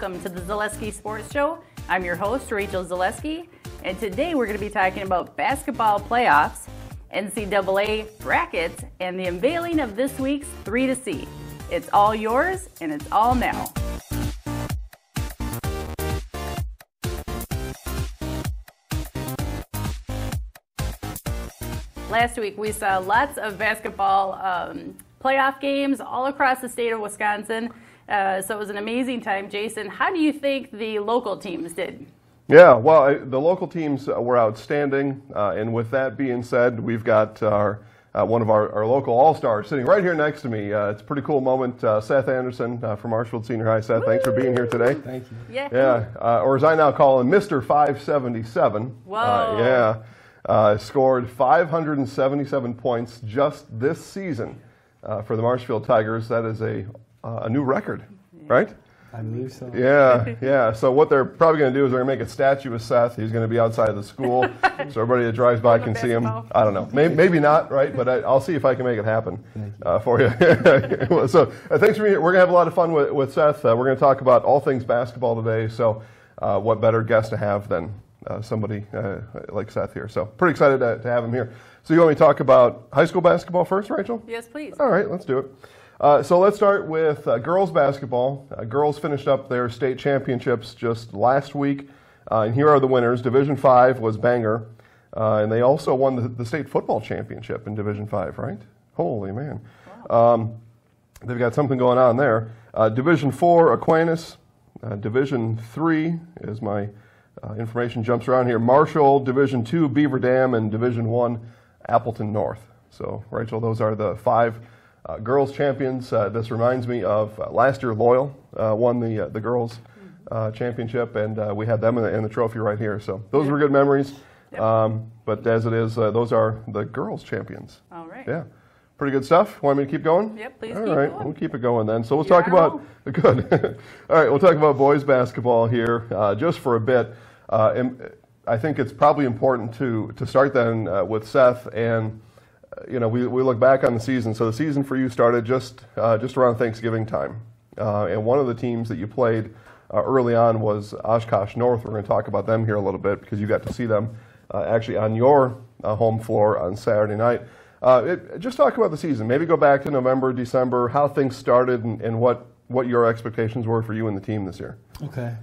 welcome to the Zaleski Sports Show. I'm your host, Rachel Zaleski, and today we're going to be talking about basketball playoffs, NCAA brackets, and the unveiling of this week's 3 to See. It's all yours, and it's all now. Last week we saw lots of basketball playoff games all across the state of Wisconsin. So it was an amazing time. Jason, how do you think the local teams did? Yeah, well, the local teams were outstanding. And with that being said, we've got one of our local all-stars sitting right here next to me. It's a pretty cool moment. Seth Anderson from Marshfield Senior High. Seth, thanks for being here today. Thank you. Yeah, or as I now call him, Mr. 577. Whoa. Scored 577 points just this season for the Marshfield Tigers. That is a new record, right? I believe so. Yeah. So what they're probably going to do is they're going to make a statue of Seth. He's going to be outside of the school, so everybody that drives by can see him. I don't know. Maybe not, right? But I'll see if I can make it happen for you. So thanks for being here. We're going to have a lot of fun with Seth. We're going to talk about all things basketball today. So what better guest to have than somebody like Seth here. So pretty excited to have him here. So you want me to talk about high school basketball first, Rachel? Yes, please. All right, let's do it. So let's start with girls basketball. Girls finished up their state championships just last week. And here are the winners. Division 5 was Bangor. And they also won the state football championship in Division 5, right? Holy man. Wow. They've got something going on there. Division 4, Aquinas. Division 3 is my information jumps around here. Marshall, Division 2, Beaver Dam, and Division 1, Appleton North. So, Rachel, those are the 5 girls champions. This reminds me of last year Loyal won the girls championship, and we had them in the trophy right here. So those were good memories. Yep. But as it is, those are the girls champions. All right. Yeah. Pretty good stuff. Want me to keep going? Yep, please. All keep right, going. we'll keep it going then. So we'll talk about good. All right, we'll talk about boys basketball here just for a bit. And I think it's probably important to start then with Seth. And you know, we look back on the season. So the season for you started just around Thanksgiving time. And one of the teams that you played early on was Oshkosh North. We're going to talk about them here a little bit because you got to see them actually on your home floor on Saturday night. Just talk about the season. Maybe go back to November, December, how things started, and what your expectations were for you and the team this year. Okay.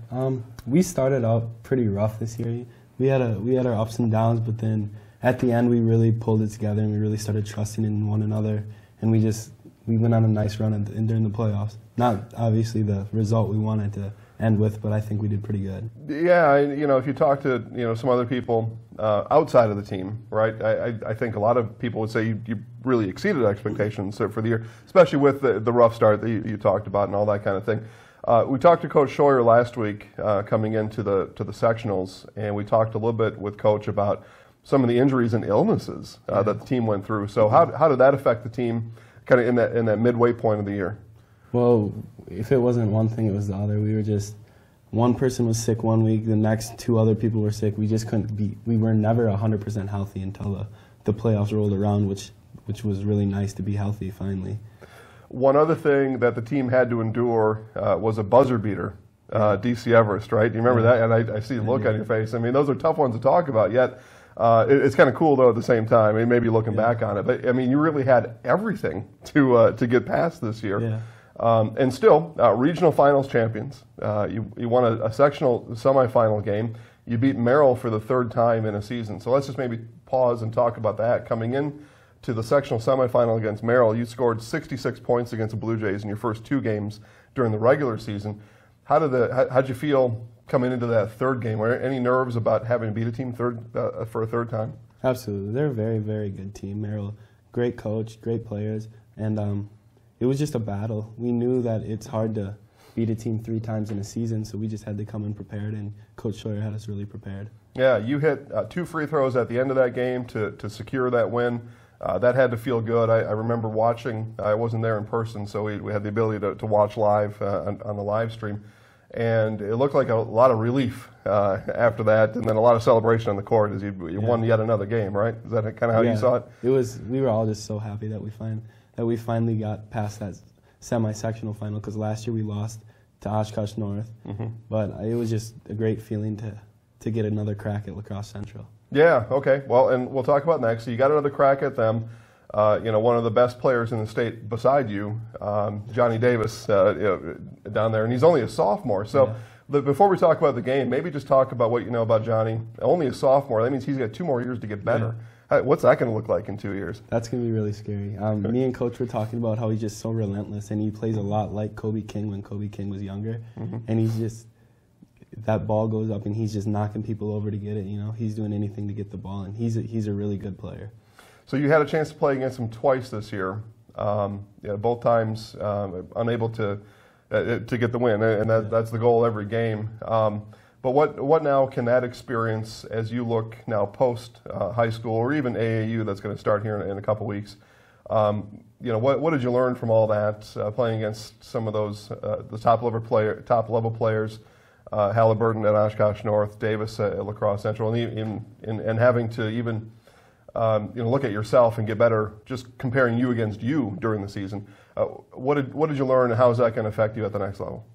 We started out pretty rough this year. We had our ups and downs, but then at the end we really pulled it together and we really started trusting in one another. And we went on a nice run during the playoffs. Not obviously the result we wanted to end with, but I think we did pretty good. Yeah, you know, if you talk to some other people outside of the team, right? I think a lot of people would say you really exceeded expectations for the year, especially with the rough start that you talked about and all that kind of thing. We talked to Coach Scheuer last week coming into the sectionals, and we talked a little bit with Coach about some of the injuries and illnesses that the team went through. So how did that affect the team kind of in that midway point of the year? Well, if it wasn't one thing, it was the other. We were just, one person was sick one week, the next 2 other people were sick. We just couldn't we were never 100% healthy until the playoffs rolled around, which was really nice to be healthy finally. One other thing that the team had to endure was a buzzer beater, DC Everest, right? Do you remember that? And I see the look on your face. I mean, those are tough ones to talk about, yet it's kind of cool, though, at the same time. I mean, maybe looking back on it. But, I mean, you really had everything to get past this year. Yeah. And still, regional finals champions. You won a sectional semifinal game. You beat Merrill for the 3rd time in a season. So let's just maybe pause and talk about that. Coming in to the sectional semifinal against Merrill, you scored 66 points against the Blue Jays in your first 2 games during the regular season. How'd you feel coming into that 3rd game? Were there any nerves about having to beat a team for a 3rd time? Absolutely. They're a very, very good team. Merrill, great coach, great players, and it was just a battle. We knew that it's hard to beat a team 3 times in a season, so we just had to come in prepared, and Coach Scheuer had us really prepared. Yeah, you hit 2 free throws at the end of that game to secure that win. That had to feel good. I remember watching. I wasn't there in person, so we had the ability to watch live on the live stream. And it looked like a lot of relief after that, and then a lot of celebration on the court as you won yet another game, right? Is that kind of how you saw it? It was. We were all just so happy that we finally got past that semi-sectional final, because last year we lost to Oshkosh North. But it was just a great feeling to get another crack at La Crosse Central. Yeah, okay. Well, and we'll talk about next. So you got another crack at them. One of the best players in the state beside you, Johnny Davis, down there, and he's only a sophomore. So before we talk about the game, maybe just talk about what you know about Johnny. Only a sophomore. That means he's got 2 more years to get better. What's that going to look like in 2 years? That's going to be really scary. Me and Coach were talking about how he's just so relentless, and he plays a lot like Kobe King when Kobe King was younger. And he's just, that ball goes up, and he's just knocking people over to get it. He's doing anything to get the ball, and he's a really good player. So you had a chance to play against him twice this year. Both times unable to get the win, and that's the goal every game. But what now can that experience, as you look now post high school or even AAU that's going to start here in a couple weeks, what did you learn from all that playing against some of those the top level players, Halliburton at Oshkosh North, Davis at La Crosse Central, and having to even look at yourself and get better, just comparing you against you during the season. What did you learn, and how is that going to affect you at the next level?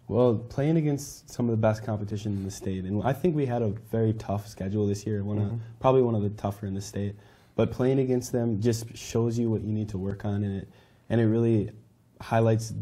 Well, playing against some of the best competition in the state, and I think we had a very tough schedule this year, probably one of the tougher in the state. But playing against them just shows you what you need to work on, and it really highlights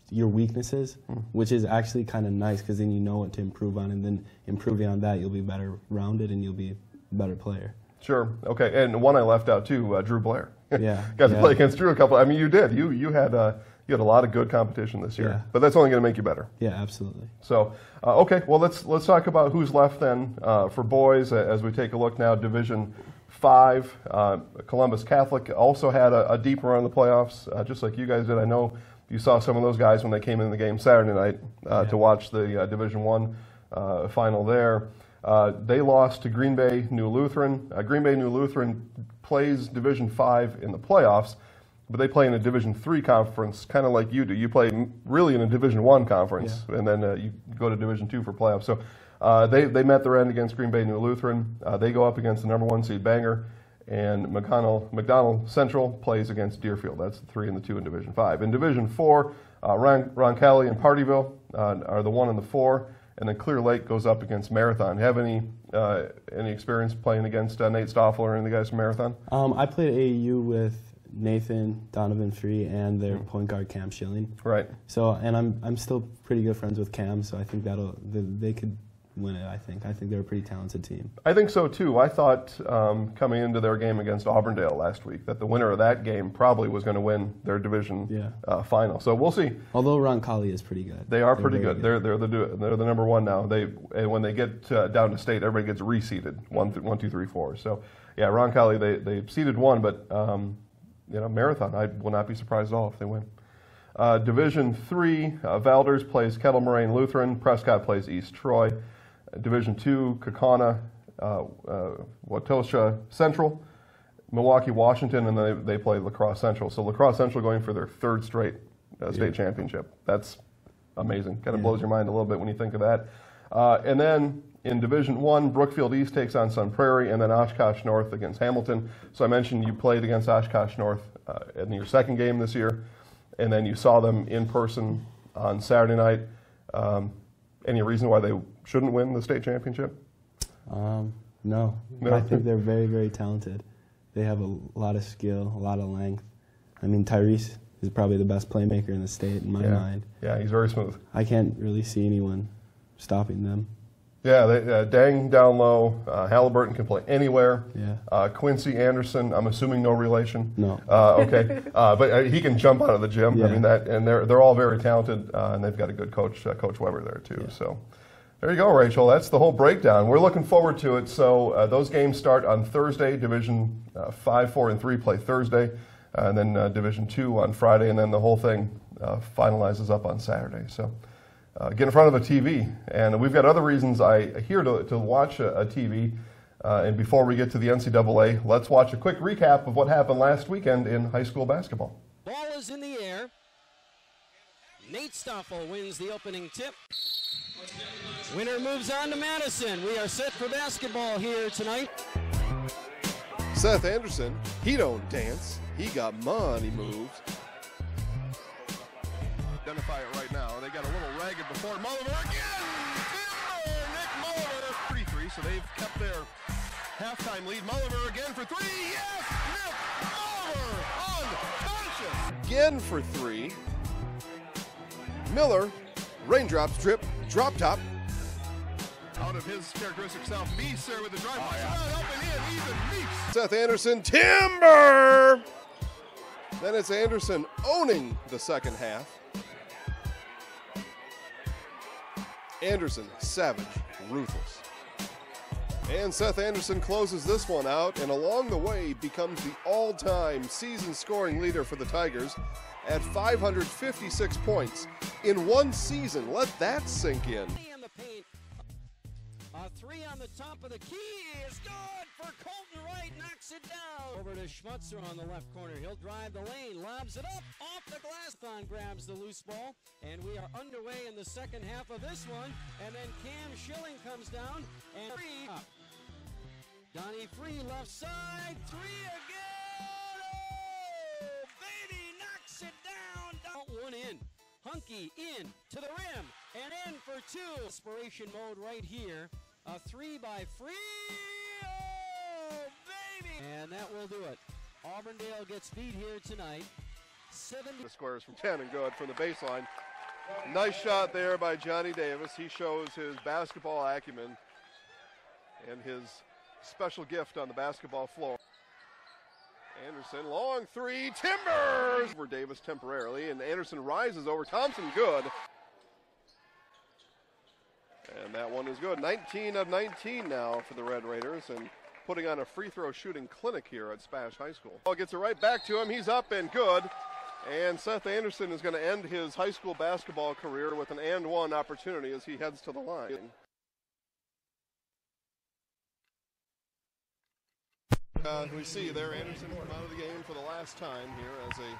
your weaknesses, which is actually kind of nice because then you know what to improve on, and then improving on that, you'll be better rounded and you'll be a better player. Sure. Okay. And one I left out too, Drew Blair. Yeah. Got to play against Drew a couple. I mean, you did. You had a lot of good competition this year, but that's only going to make you better. Yeah, absolutely. So, okay. Well, let's talk about who's left then for boys as we take a look now. Division 5, Columbus Catholic also had a deep run in the playoffs, just like you guys did. I know you saw some of those guys when they came in the game Saturday night to watch the Division 1 final there. They lost to Green Bay New Lutheran. Green Bay New Lutheran plays Division 5 in the playoffs, but they play in a Division 3 conference, kind of like you do. You play really in a Division 1 conference, and then you go to Division 2 for playoffs. So they met their end against Green Bay New Lutheran. They go up against the number 1 seed Bangor, and McDonald Central plays against Deerfield. That's the 3 and the 2 in Division 5. In Division 4, Roncalli and Partyville are the 1 and the 4. And then Clear Lake goes up against Marathon. Have any experience playing against Nate Stoffel or any of the guys from Marathon? I played AAU with Nathan Donovan Free and their point guard Cam Schilling. Right. So, and I'm still pretty good friends with Cam, so I think they could win it. I think they're a pretty talented team. I think so too. I thought coming into their game against Auburndale last week that the winner of that game probably was going to win their division final. So we'll see. Although Roncalli is pretty good. They're pretty good. They're the number 1 now. When they get down to state, everybody gets reseeded 1, 2, 3, 4. So yeah, Roncalli they seeded 1, but Marathon, I will not be surprised at all if they win. Division 3, Valders plays Kettle Moraine Lutheran. Prescott plays East Troy. Division 2, Kaukauna, Watosha Central, Milwaukee, Washington, and then they play La Crosse Central. So La Crosse Central going for their 3rd straight state championship. That's amazing. Kind of blows your mind a little bit when you think of that. And then in Division 1, Brookfield East takes on Sun Prairie, and then Oshkosh North against Hamilton. So I mentioned you played against Oshkosh North in your 2nd game this year, and then you saw them in person on Saturday night. Any reason why they shouldn't win the state championship? No. I think they're very, very talented. They have a lot of skill, a lot of length. I mean, Tyrese is probably the best playmaker in the state in my mind. Yeah, he's very smooth. I can't really see anyone stopping them. Yeah, Dang down low. Halliburton can play anywhere. Yeah. Quincy Anderson, I'm assuming no relation. No. Okay, but he can jump out of the gym. Yeah. I mean and they're all very talented, and they've got a good coach, Coach Weber there too. Yeah. So there you go, Rachel. That's the whole breakdown. We're looking forward to it. So those games start on Thursday. Division 5, 4, and 3 play Thursday, and then Division 2 on Friday, and then the whole thing finalizes up on Saturday. So. Get in front of a TV, and we've got other reasons here to watch a TV. And before we get to the NCAA, let's watch a quick recap of what happened last weekend in high school basketball. Ball is in the air. Nate Stoffel wins the opening tip. Winner moves on to Madison. We are set for basketball here tonight. Seth Anderson, he don't dance. He got money moves. Identify it right now. They got a little ragged Halftime lead, Mulliver again for three. Yes! Mulliver unconscious. Again for three. Miller, raindrops, drip, drop top. Out of his characteristic self, Meeser with the drive. Up and in, even Meeks. Seth Anderson, timber! Then it's Anderson owning the second half. Anderson, savage, ruthless. And Seth Anderson closes this one out, and along the way becomes the all-time season scoring leader for the Tigers at 556 points in one season. Let that sink in. In the paint. A three on the top of the key is good for Colton Wright, knocks it down. Over to Schmutzer on the left corner. He'll drive the lane, lobs it up, off the glass. Thon grabs the loose ball, and we are underway in the second half of this one. And then Cam Schilling comes down, and three up. Donnie Free, left side, three again. Oh, baby, knocks it down. One in. Hunky in to the rim and in for two. Inspiration mode right here. A three by Free. Oh, baby. And that will do it. Auburndale gets beat here tonight. 70. The squares from 10 and good from the baseline. Nice shot there by Johnny Davis. He shows his basketball acumen and his special gift on the basketball floor. Anderson, long three, timbers! Over Davis temporarily, and Anderson rises over Thompson, good. And that one is good. 19 of 19 now for the Red Raiders, and putting on a free throw shooting clinic here at Spash High School. Ball gets it right back to him, he's up and good. And Seth Anderson is going to end his high school basketball career with an and one opportunity as he heads to the line. We see there Anderson come out of the game for the last time here as a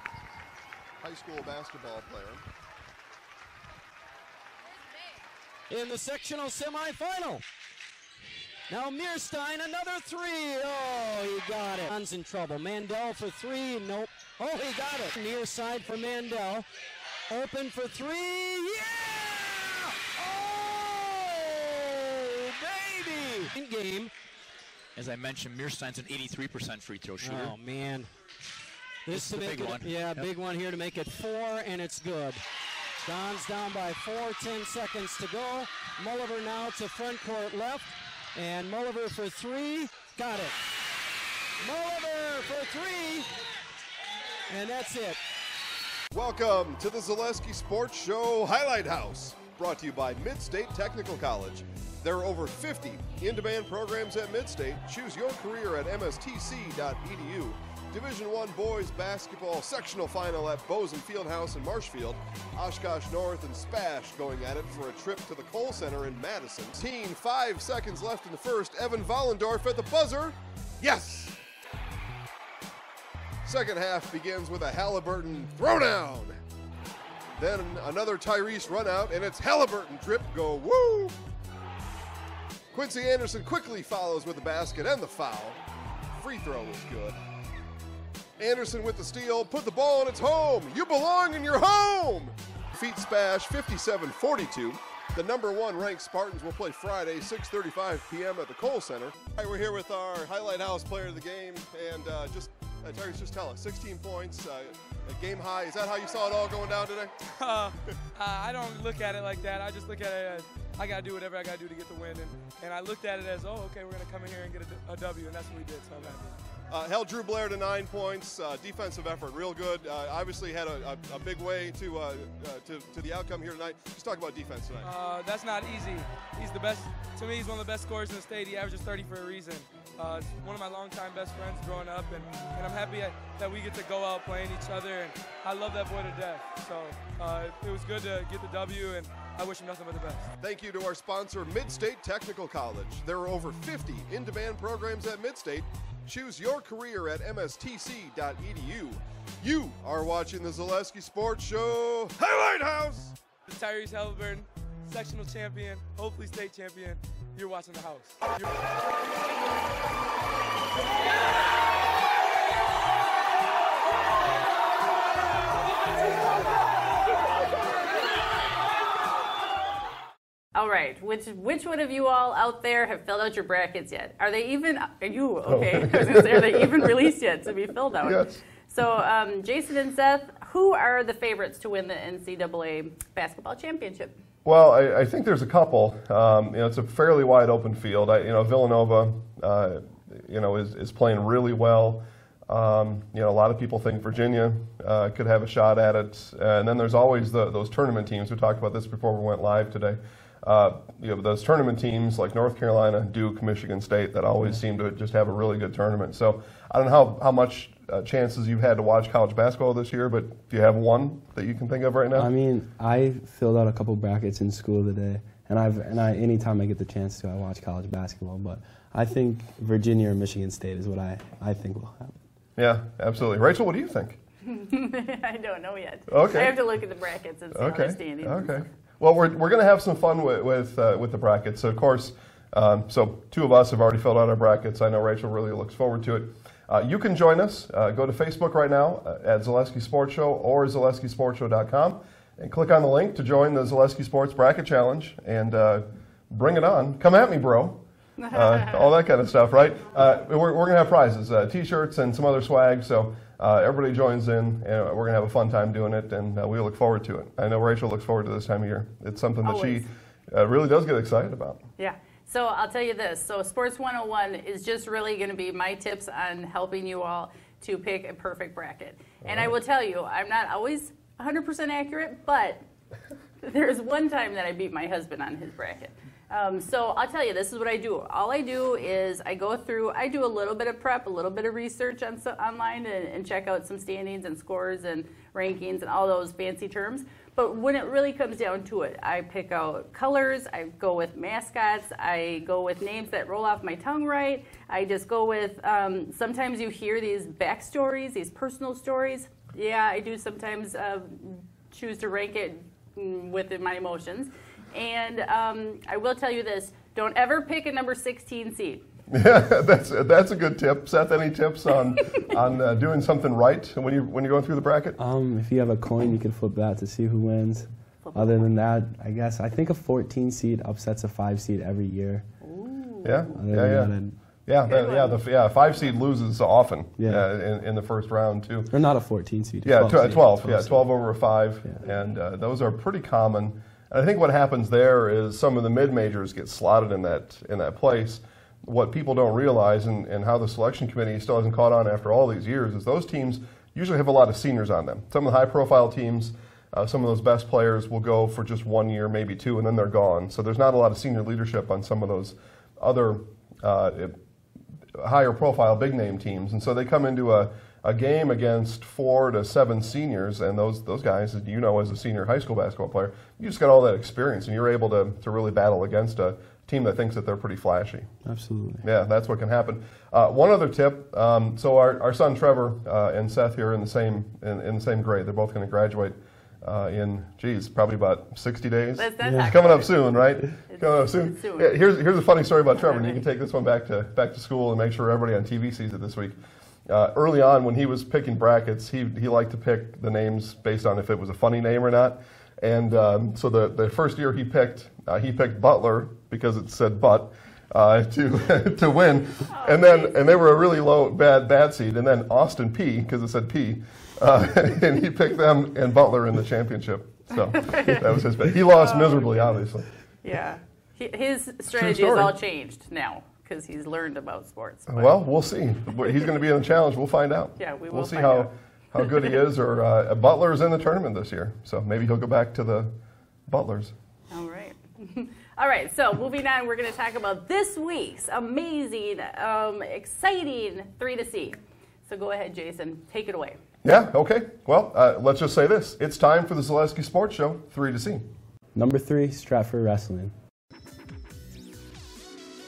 high school basketball player. In the sectional semifinal. Now Mearstein, another three. Oh, he got it. John's in trouble. Mandel for three. Nope. Oh, he got it. Near side for Mandel. Open for three. Yeah! Oh, baby! In game. As I mentioned, Mearstein's an 83% free throw shooter. Oh, man. This is the big one. Yeah, yep. Big one here to make it four, and it's good. Don's down by 4, 10 seconds to go. Mulliver now to front court left. And Mulliver for three. Got it. Mulliver for three. And that's it. Welcome to the Zaleski Sports Show Highlight House, brought to you by Mid-State Technical College. There are over 50 in-demand programs at Mid-State. Choose your career at mstc.edu. Division I boys basketball sectional final at Bozeman Fieldhouse in Marshfield. Oshkosh North and Spash going at it for a trip to the Kohl Center in Madison. 5 seconds left in the first. Evan Vollendorf at the buzzer. Yes! Second half begins with a Halliburton throwdown. Then another Tyrese run out, and it's Halliburton drip go woo! Quincy Anderson quickly follows with the basket and the foul. Free throw was good. Anderson with the steal, put the ball in its home. You belong in your home! Feet Spash, 57-42. The number 1 ranked Spartans will play Friday, 6:35 p.m. at the Kohl Center. All right, we're here with our Highlight House player of the game, and Tyrese, just tell us, 16 points, a game high. Is that how you saw it all going down today? I don't look at it like that. I just look at it as I got to do whatever I got to do to get the win. And I looked at it as, oh, okay, we're going to come in here and get a W, and that's what we did, so I'm happy. Held Drew Blair to 9 points. Defensive effort, real good. Obviously had a big way to the outcome here tonight. Just talk about defense tonight. That's not easy. He's the best. To me, he's one of the best scorers in the state. He averages 30 for a reason. It's one of my longtime best friends growing up, and I'm happy that we get to go out playing each other, and I love that boy to death. So it was good to get the W, and I wish him nothing but the best. Thank you to our sponsor, Mid-State Technical College. There are over 50 in-demand programs at Mid-State. Choose your career at mstc.edu. You are watching the Zaleski Sports Show Highlight House. Tyrese Halliburton, sectional champion, hopefully state champion. You're watching the house. All right. Which one of you all out there have filled out your brackets yet? Are they even? Are you okay? I was gonna say, are they even released yet to be filled out? Yes. So, Jason and Seth, who are the favorites to win the NCAA basketball championship? Well, I think there's a couple. It's a fairly wide open field. Villanova, is playing really well. A lot of people think Virginia could have a shot at it. And then there's always those tournament teams. We talked about this before we went live today. Those tournament teams like North Carolina, Duke, Michigan State that always seem to just have a really good tournament. So I don't know how much chances you've had to watch college basketball this year, but do you have one that you can think of right now? I mean, I filled out a couple brackets in school today, and anytime I get the chance to, I watch college basketball. But I think Virginia or Michigan State is what I think will happen. Yeah, absolutely. Rachel, what do you think? I don't know yet. Okay. I have to look at the brackets and see how they're standing. Okay. Well, we're going to have some fun with the brackets. So, of course, so two of us have already filled out our brackets. I know Rachel really looks forward to it. You can join us. Go to Facebook right now at Zaleski Sports Show or ZaleskiSportsShow.com and click on the link to join the Zaleski Sports Bracket Challenge and bring it on. Come at me, bro. All that kind of stuff, right? We're going to have prizes, T-shirts and some other swag. So everybody joins in, and we're going to have a fun time doing it, and we look forward to it. I know Rachel looks forward to this time of year. It's something that Always. she really does get excited about. Yeah. So I'll tell you this. So Sports 101 is just really going to be my tips on helping you all to pick a perfect bracket. And I will tell you, I'm not always 100% accurate, but there's one time that I beat my husband on his bracket. So I'll tell you, this is what I do. All I do is I go through, I do a little bit of prep, a little bit of research online and check out some standings and scores and rankings and all those fancy terms. But when it really comes down to it, I pick out colors, I go with mascots, I go with names that roll off my tongue right. I just go with, sometimes you hear these backstories, these personal stories. Yeah, I do sometimes choose to rank it within my emotions. And I will tell you this, don't ever pick a number 16 seed. Yeah, that's a good tip. Seth, any tips on doing something right when you're going through the bracket? If you have a coin, you can flip that to see who wins. Other than that, I think a 14 seed upsets a 5 seed every year. Ooh. Yeah, 5 seed loses often. Yeah. In the first round too. Or not a 14 seed. Yeah, 12. Seed. Yeah, 12 over a 5, Yeah. and those are pretty common. And I think what happens there is some of the mid majors get slotted in that place. What people don't realize, and how the selection committee still hasn't caught on after all these years, is those teams usually have a lot of seniors on them. Some of the high-profile teams, some of those best players will go for just 1 year, maybe 2, and then they're gone. So there's not a lot of senior leadership on some of those other higher-profile, big-name teams. And so they come into a game against 4 to 7 seniors, and those guys, as you know, as a senior high school basketball player, you just got all that experience, and you're able to really battle against a team that thinks that they're pretty flashy. Absolutely. Yeah, that's what can happen. One other tip. So our son Trevor and Seth here in the same grade. They're both going to graduate in probably about 60 days. That's coming up soon, right? Coming up soon. It's soon. Yeah, here's a funny story about Trevor, and you can take this one back to school and make sure everybody on TV sees it this week. Early on, when he was picking brackets, he liked to pick the names based on if it was a funny name or not. And so the first year he picked Butler because it said "but" to win, and they were a really low bad seed. And then Austin P because it said P, and he picked them and Butler in the championship. So that was his bet. He lost miserably, obviously. Yeah. His strategy has all changed now because he's learned about sports. But Well, we'll see. He's going to be in the challenge. We'll find out. Yeah, we will We'll see find how out. good he is. Or Butler's in the tournament this year, so maybe he'll go back to the Butlers. All right. All right, so moving on, we're going to talk about this week's amazing, exciting 3 to C. So go ahead, Jason. Take it away. Yeah, okay. Well, let's just say this. It's time for the Zaleski Sports Show 3 to C. Number 3, Stratford Wrestling.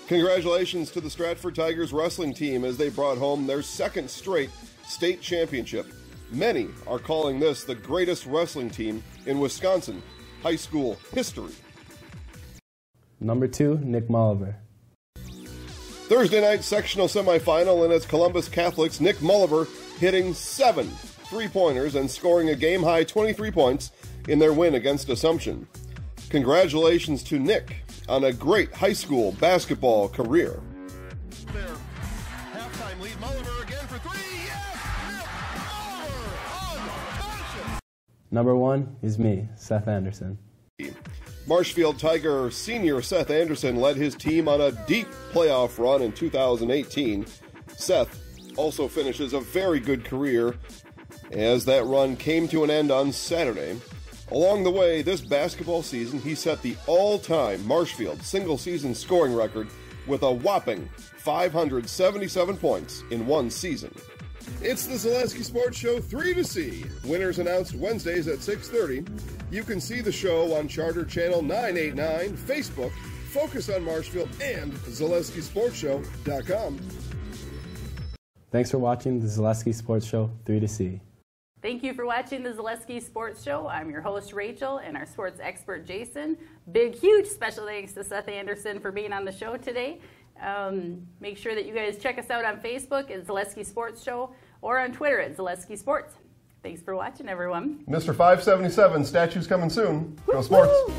Congratulations to the Stratford Tigers wrestling team as they brought home their second straight state championship. Many are calling this the greatest wrestling team in Wisconsin high school history. Number 2, Nick Mulliver. Thursday night sectional semifinal, and it's Columbus Catholics' Nick Mulliver hitting 7 3-pointers and scoring a game-high 23 points in their win against Assumption. Congratulations to Nick on a great high school basketball career. Their halftime lead. Mulliver again for three. Yes! Unconscious. Number 1 is me, Seth Anderson. Marshfield Tiger senior Seth Anderson led his team on a deep playoff run in 2018. Seth also finishes a very good career as that run came to an end on Saturday. Along the way, this basketball season, he set the all-time Marshfield single-season scoring record with a whopping 577 points in one season. It's the Zaleski Sports Show 3 to See. Winners announced Wednesdays at 6:30. You can see the show on Charter Channel 989, Facebook, Focus on Marshfield, and ZaleskiSportsShow.com. Thanks for watching the Zaleski Sports Show 3 to See. Thank you for watching the Zaleski Sports Show. I'm your host, Rachel, and our sports expert, Jason. Big, huge special thanks to Seth Anderson for being on the show today. Make sure that you guys check us out on Facebook at Zaleski Sports Show or on Twitter at Zaleski Sports. Thanks for watching, everyone. Mr. 577, statue's coming soon. Go Sports. Woo!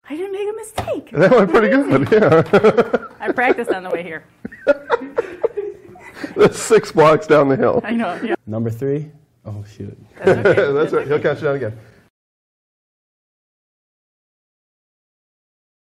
I didn't make a mistake. That went pretty good, yeah. I practiced on the way here. That's 6 blocks down the hill. I know, yeah. Number 3, oh shoot. That's okay. That's right. He'll catch you down again.